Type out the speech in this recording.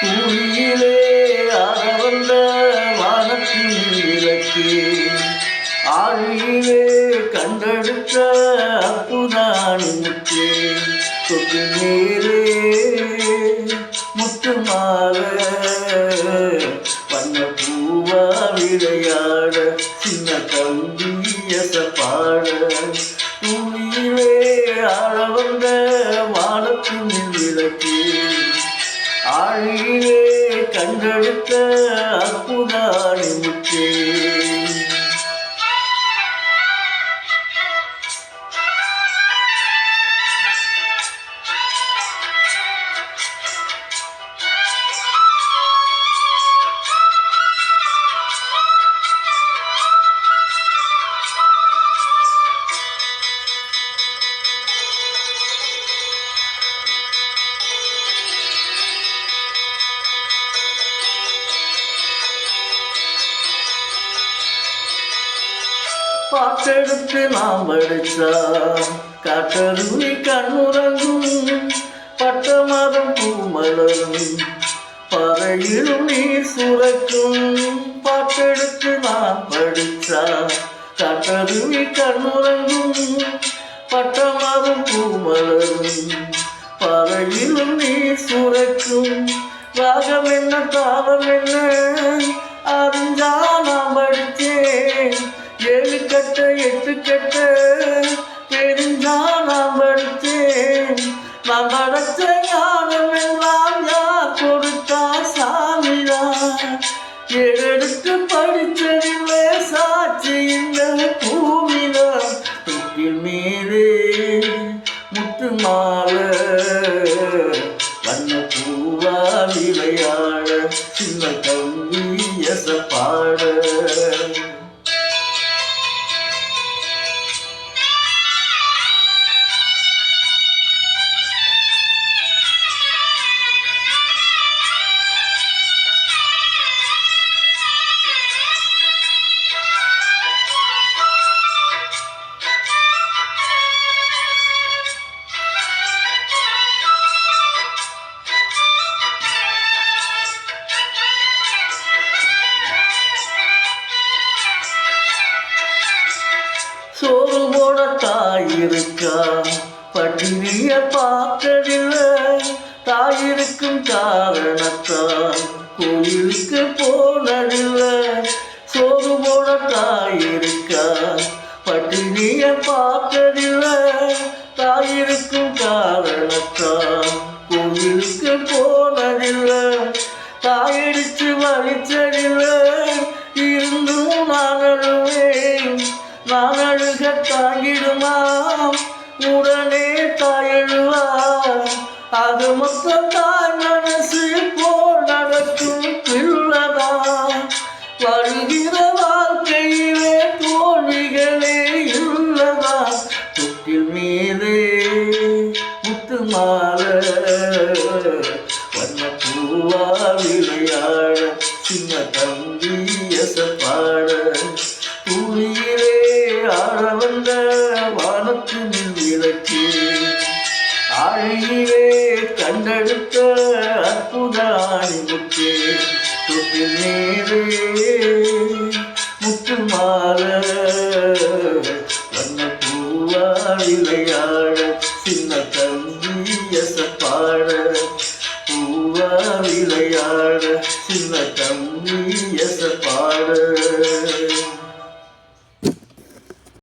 பூமியிலே ஆடவந்த வானத்தின் விளக்கே ஆழியிலே கண்டெடுத்த அற்புதான் முற்றே தொட்டு மேலே முத்து மாற வண்ண பூவா விளையாட சின்ன தம்பியச பாட பூமியிலே ஆடவந்த வானத்தின் விளக்கே ஆழியிலே கண்டெடுத்த அற்புதானி முற்றே பாட்டெடுத்து நாம் படிச்சா காட்டருவி கண்ணுறங்கும் பட்டமரம் பூமலரும் பறையிலும் நீர் சுரக்கும் பாட்டெடுத்து நாம் படிச்சா காட்டருவி கண்ணுறங்கும் பட்டமரம் பூமலரும் பறையிலும் நீர் சுரக்கும் ராகம் என்ன தாளம் என்ன அறிஞ்சா நாம் படித்தேன் ஏழு கட்ட எட்டு கட்ட தெரிஞ்சா நான் படித்தேன் நான் படைச்ச ஞானம் எல்லாம் யார் கொடுத்தா சாமிதான் எடுத்து படித்ததில்லை சாட்சி இந்த பூமிதான் தொட்டில் மேலே முத்து மாலை வண்ண பூவா விளையாட சின்ன தம்பி எசப்பாட சோறு போட தாயிருக்கா பட்டினிய பார்த்ததில்லை தாயிருக்கும் காரணத்தால் கோயிலுக்கு போனதில்லை சோறு போட தாயிருக்கா பட்டினிய பார்த்ததில்லை தாயிருக்கும் காரணத்தால் கோயிலுக்கு போனதில்லை தாயடிச்சு வலிச்சதில்லை இருந்தும் நான் அழுவேன் நான் அழுக தாங்கிடுமாம் உடனே தாயழுவா அது மொத்தம் தாய் மனசு போல் நடக்கும் பிள்ளதா வருகிற வாழ்க்கையிலே தோல்விகளே இல்லதா தொட்டில் மேலே முத்து மாலை வண்ண பூவா விளையாட சின்ன தம்பி எசப்பாட பூமியிலே ஆட வந்த வானத்தின் விளக்கே ஆழியிலே கண்டெடுத்த அற்புதானி முற்றே தொட்டில் மேலே முத்து மாலை வண்ண பூவா விளையாட சின்ன தம்பி எசப்பாட பூவா விளையாட சின்ன தம்பி எசப்பாட